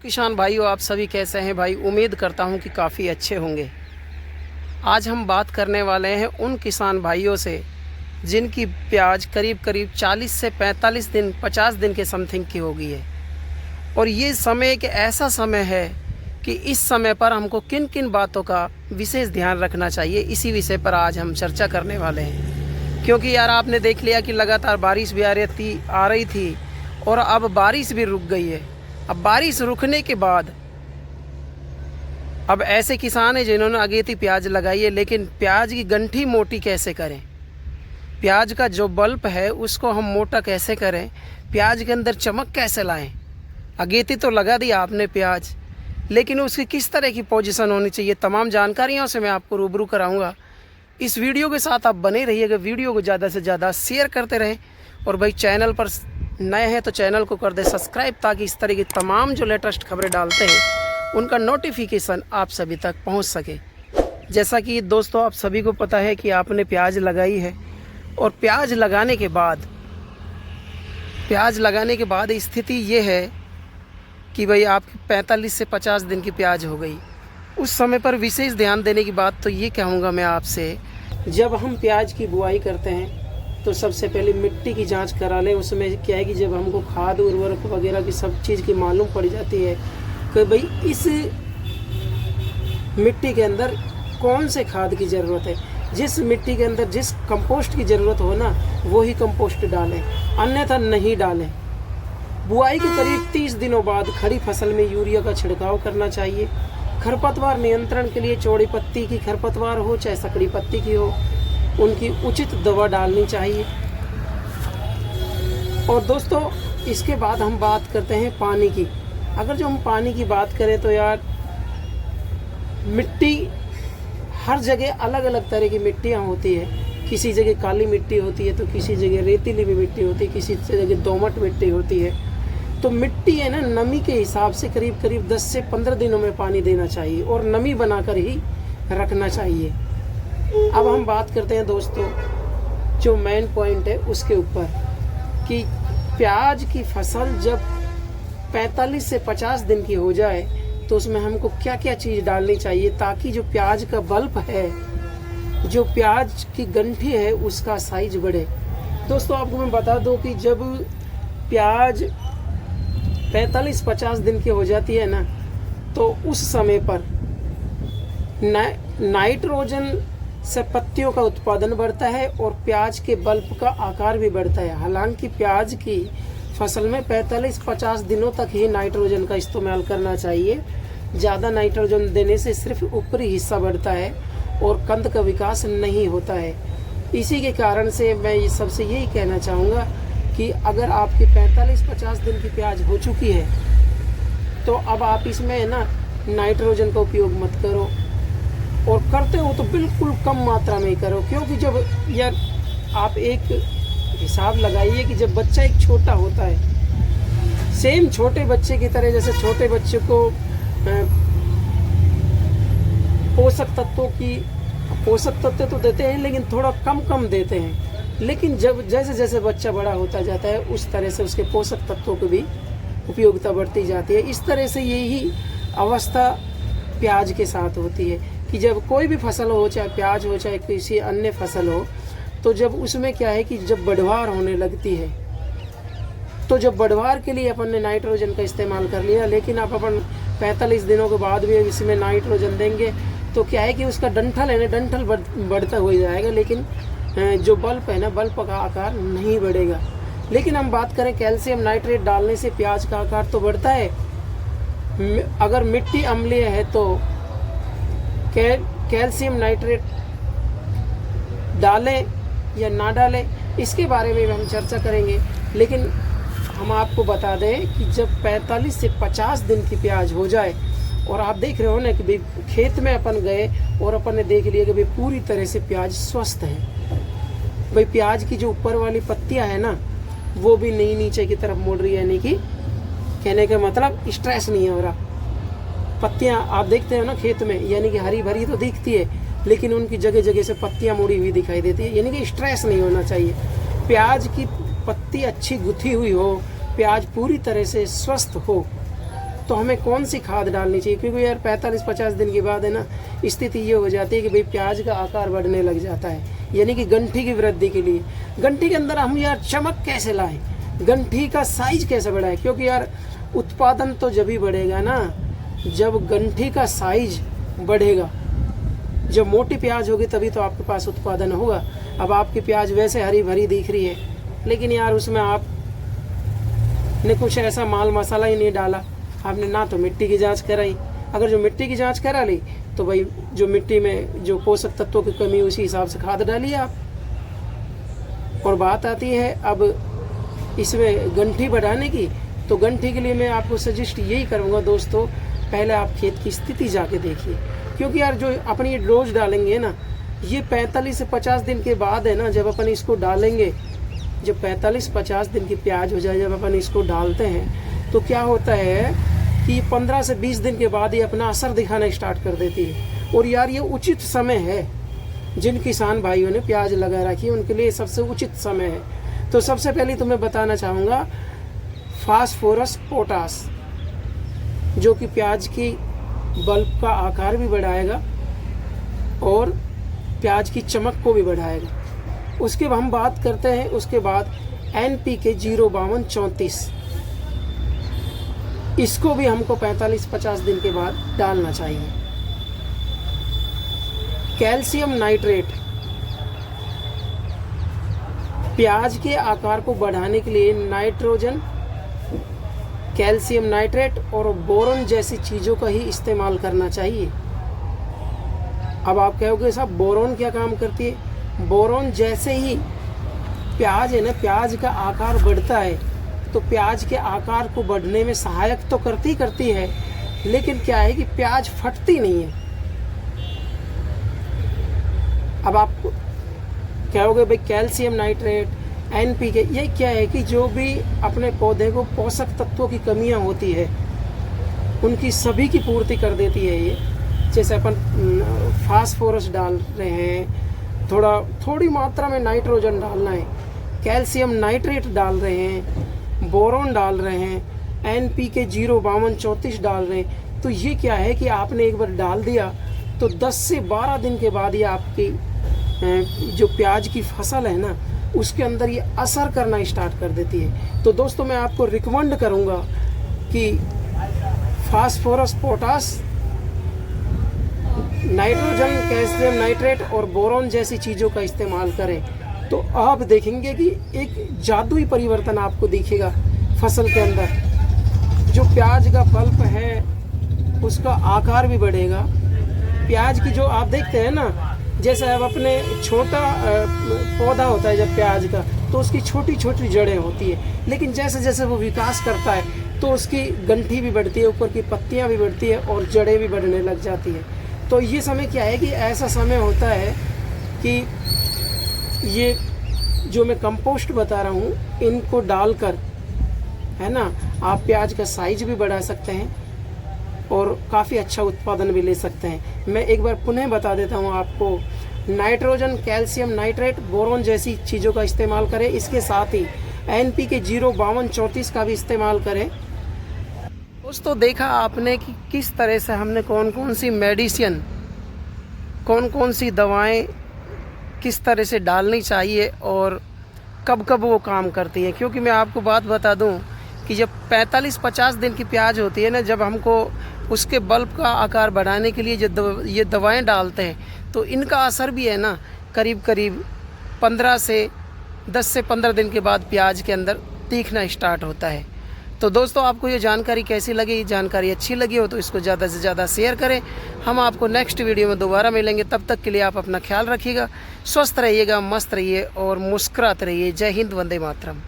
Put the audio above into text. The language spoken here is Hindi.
किसान भाइयों, आप सभी कैसे हैं भाई। उम्मीद करता हूं कि काफ़ी अच्छे होंगे। आज हम बात करने वाले हैं उन किसान भाइयों से जिनकी प्याज करीब करीब 40 से 45 दिन 50 दिन के समथिंग की हो गई है। और ये समय एक ऐसा समय है कि इस समय पर हमको किन किन बातों का विशेष ध्यान रखना चाहिए, इसी विषय पर आज हम चर्चा करने वाले हैं। क्योंकि यार आपने देख लिया कि लगातार बारिश भी आ रही थी और अब बारिश भी रुक गई है। अब बारिश रुकने के बाद अब ऐसे किसान हैं जिन्होंने अगेती प्याज लगाई है, लेकिन प्याज की गंठी मोटी कैसे करें, प्याज का जो बल्ब है उसको हम मोटा कैसे करें, प्याज के अंदर चमक कैसे लाएं। अगेती तो लगा दी आपने प्याज, लेकिन उसकी किस तरह की पोजीशन होनी चाहिए, तमाम जानकारियों से मैं आपको रूबरू कराऊंगा। इस वीडियो के साथ आप बने रहिएगा, वीडियो को ज़्यादा से ज़्यादा शेयर करते रहें। और भाई चैनल पर नए हैं तो चैनल को कर दे सब्सक्राइब, ताकि इस तरह की तमाम जो लेटेस्ट खबरें डालते हैं उनका नोटिफिकेशन आप सभी तक पहुंच सके। जैसा कि दोस्तों आप सभी को पता है कि आपने प्याज लगाई है और प्याज लगाने के बाद स्थिति ये है कि भाई आपकी 45 से 50 दिन की प्याज हो गई। उस समय पर विशेष ध्यान देने की बात तो ये कहूँगा मैं आपसे, जब हम प्याज की बुआई करते हैं तो सबसे पहले मिट्टी की जांच करा लें। उसमें क्या है कि जब हमको खाद उर्वरक वगैरह की सब चीज़ की मालूम पड़ जाती है कि भाई इस मिट्टी के अंदर कौन से खाद की ज़रूरत है, जिस मिट्टी के अंदर जिस कंपोस्ट की ज़रूरत हो ना वही कंपोस्ट डालें, अन्यथा नहीं डालें। बुआई के करीब 30 दिनों बाद खड़ी फसल में यूरिया का छिड़काव करना चाहिए। खरपतवार नियंत्रण के लिए चौड़ी पत्ती की खरपतवार हो चाहे सकड़ी पत्ती की हो, उनकी उचित दवा डालनी चाहिए। और दोस्तों इसके बाद हम बात करते हैं पानी की। अगर जो हम पानी की बात करें तो यार मिट्टी हर जगह अलग अलग तरह की मिट्टियाँ होती है। किसी जगह काली मिट्टी होती है तो किसी जगह रेतीली भी मिट्टी होती है, किसी जगह दोमट मिट्टी होती है। तो मिट्टी है ना, नमी के हिसाब से करीब करीब 10 से 15 दिनों में पानी देना चाहिए और नमी बनाकर ही रखना चाहिए। अब हम बात करते हैं दोस्तों जो मेन पॉइंट है उसके ऊपर कि प्याज की फसल जब 45 से 50 दिन की हो जाए तो उसमें हमको क्या क्या चीज़ डालनी चाहिए, ताकि जो प्याज का बल्ब है, जो प्याज की गंठी है, उसका साइज बढ़े। दोस्तों आपको मैं बता दूं कि जब प्याज 45-50 दिन की हो जाती है ना, तो उस समय पर नाइट्रोजन से पत्तियों का उत्पादन बढ़ता है और प्याज के बल्ब का आकार भी बढ़ता है। हालांकि प्याज की फसल में 45-50 दिनों तक ही नाइट्रोजन का इस्तेमाल करना चाहिए। ज़्यादा नाइट्रोजन देने से सिर्फ ऊपरी हिस्सा बढ़ता है और कंद का विकास नहीं होता है। इसी के कारण से मैं ये सबसे यही कहना चाहूँगा कि अगर आपकी 45-50 दिन की प्याज हो चुकी है तो अब आप इसमें ना नाइट्रोजन का उपयोग मत करो, और करते हो तो बिल्कुल कम मात्रा में ही करो। क्योंकि जब यार आप एक हिसाब लगाइए कि जब बच्चा एक छोटा होता है, सेम छोटे बच्चे की तरह, जैसे छोटे बच्चे को पोषक तत्व तो देते हैं लेकिन थोड़ा कम कम देते हैं, लेकिन जब जैसे जैसे बच्चा बड़ा होता जाता है उस तरह से उसके पोषक तत्वों की भी उपयोगिता बढ़ती जाती है। इस तरह से यही अवस्था प्याज के साथ होती है कि जब कोई भी फसल हो, चाहे प्याज हो चाहे किसी अन्य फसल हो, तो जब उसमें क्या है कि जब बढ़वार होने लगती है, तो जब बढ़वार के लिए अपन ने नाइट्रोजन का इस्तेमाल कर लिया, लेकिन आप अपन 45 दिनों के बाद भी इसमें नाइट्रोजन देंगे तो क्या है कि उसका डंठल है ना, डंठल बढ़ता हो जाएगा, लेकिन जो बल्ब है ना, बल्ब का आकार नहीं बढ़ेगा। लेकिन हम बात करें कैल्शियम नाइट्रेट डालने से प्याज का आकार तो बढ़ता है। अगर मिट्टी अम्लीय है तो कैल्शियम नाइट्रेट डालें या ना डालें, इसके बारे में हम चर्चा करेंगे। लेकिन हम आपको बता दें कि जब 45 से 50 दिन की प्याज हो जाए और आप देख रहे हो ना कि भाई खेत में अपन गए और अपन ने देख लिया कि भाई पूरी तरह से प्याज स्वस्थ है, भाई प्याज की जो ऊपर वाली पत्तियां है ना वो भी नहीं नीचे की तरफ मुड़ रही है, यानी कि कहने का मतलब स्ट्रेस नहीं हो रहा। पत्तियां आप देखते हो ना खेत में, यानी कि हरी भरी तो दिखती है लेकिन उनकी जगह जगह से पत्तियां मुड़ी हुई दिखाई देती है, यानी कि स्ट्रेस नहीं होना चाहिए। प्याज की पत्ती अच्छी गुथी हुई हो, प्याज पूरी तरह से स्वस्थ हो, तो हमें कौन सी खाद डालनी चाहिए, क्योंकि यार 45-50 दिन के बाद है ना स्थिति ये हो जाती है कि भाई प्याज का आकार बढ़ने लग जाता है, यानी कि गंठी की वृद्धि के लिए गंठी के अंदर हम यार चमक कैसे लाएं, गंठी का साइज कैसे बढ़ाएं, क्योंकि यार उत्पादन तो जब ही बढ़ेगा ना जब गंठी का साइज बढ़ेगा। जब मोटी प्याज होगी तभी तो आपके पास उत्पादन होगा। अब आपकी प्याज वैसे हरी भरी दिख रही है, लेकिन यार उसमें आपने कुछ ऐसा माल मसाला ही नहीं डाला, आपने ना तो मिट्टी की जांच कराई। अगर जो मिट्टी की जांच करा ली तो भाई जो मिट्टी में जो पोषक तत्वों की कमी उसी हिसाब से खाद डालिए आप। और बात आती है अब इसमें गंठी बढ़ाने की, तो गंठी के लिए मैं आपको सजेस्ट यही करूँगा दोस्तों, पहले आप खेत की स्थिति जाके देखिए, क्योंकि यार जो अपनी डोज डालेंगे ना ये 45 से 50 दिन के बाद है ना, जब अपन इसको डालेंगे, जब 45-50 दिन की प्याज हो जाए जब अपन इसको डालते हैं तो क्या होता है कि 15 से 20 दिन के बाद ये अपना असर दिखाना स्टार्ट कर देती है। और यार ये उचित समय है, जिन किसान भाइयों ने प्याज लगा रखी है उनके लिए सबसे उचित समय है। तो सबसे पहले तो मैं बताना चाहूँगा फास्फोरस पोटास, जो कि प्याज की बल्ब का आकार भी बढ़ाएगा और प्याज की चमक को भी बढ़ाएगा। उसके बाद हम बात करते हैं उसके बाद NPK 05234, इसको भी हमको 45-50 दिन के बाद डालना चाहिए। कैल्शियम नाइट्रेट प्याज के आकार को बढ़ाने के लिए नाइट्रोजन, कैल्शियम नाइट्रेट और बोरोन जैसी चीज़ों का ही इस्तेमाल करना चाहिए। अब आप कहोगे साहब बोरोन क्या काम करती है? बोरोन जैसे ही प्याज है ना, प्याज का आकार बढ़ता है तो प्याज के आकार को बढ़ने में सहायक तो करती है, लेकिन क्या है कि प्याज फटती नहीं है। अब आप कहोगे भाई कैल्शियम नाइट्रेट, NPK, ये क्या है कि जो भी अपने पौधे को पोषक तत्वों की कमियां होती है उनकी सभी की पूर्ति कर देती है ये। जैसे अपन फास्फोरस डाल रहे हैं, थोड़ी मात्रा में नाइट्रोजन डालना है, कैल्शियम नाइट्रेट डाल रहे हैं, बोरोन डाल रहे हैं, NPK 05234 डाल रहे हैं, तो ये क्या है कि आपने एक बार डाल दिया तो 10 से 12 दिन के बाद ये आपकी जो प्याज की फसल है ना उसके अंदर ये असर करना स्टार्ट कर देती है। तो दोस्तों मैं आपको रिकमेंड करूँगा कि phosphorus potash, nitrogen, calcium nitrate और बोरोन जैसी चीज़ों का इस्तेमाल करें, तो आप देखेंगे कि एक जादुई परिवर्तन आपको दिखेगा फसल के अंदर। जो प्याज का पल्प है उसका आकार भी बढ़ेगा। प्याज की जो आप देखते हैं ना, जैसे अब अपने छोटा पौधा होता है जब प्याज का, तो उसकी छोटी छोटी जड़ें होती है, लेकिन जैसे जैसे वो विकास करता है तो उसकी गंठी भी बढ़ती है, ऊपर की पत्तियां भी बढ़ती है और जड़ें भी बढ़ने लग जाती है। तो ये समय क्या है कि ऐसा समय होता है कि ये जो मैं कंपोस्ट बता रहा हूँ इनको डालकर है ना आप प्याज का साइज भी बढ़ा सकते हैं और काफ़ी अच्छा उत्पादन भी ले सकते हैं। मैं एक बार पुनः बता देता हूँ आपको, नाइट्रोजन, कैल्शियम नाइट्रेट, बोरोन जैसी चीज़ों का इस्तेमाल करें। इसके साथ ही NPK 05234 का भी इस्तेमाल करें। दोस्तों देखा आपने कि किस तरह से हमने कौन कौन सी मेडिसिन, कौन कौन सी दवाएं किस तरह से डालनी चाहिए और कब कब वो काम करती हैं। क्योंकि मैं आपको बात बता दूं कि जब 45-50 दिन की प्याज होती है ना, जब हमको उसके बल्ब का आकार बढ़ाने के लिए जो ये दवाएं डालते हैं तो इनका असर भी है ना करीब 10 से 15 दिन के बाद प्याज के अंदर दिखना स्टार्ट होता है। तो दोस्तों आपको ये जानकारी कैसी लगी? जानकारी अच्छी लगी हो तो इसको ज़्यादा से ज़्यादा शेयर करें। हम आपको नेक्स्ट वीडियो में दोबारा मिलेंगे, तब तक के लिए आप अपना ख्याल रखिएगा, स्वस्थ रहिएगा, मस्त रहिए और मुस्कुराते रहिए। जय हिंद, वंदे मातरम।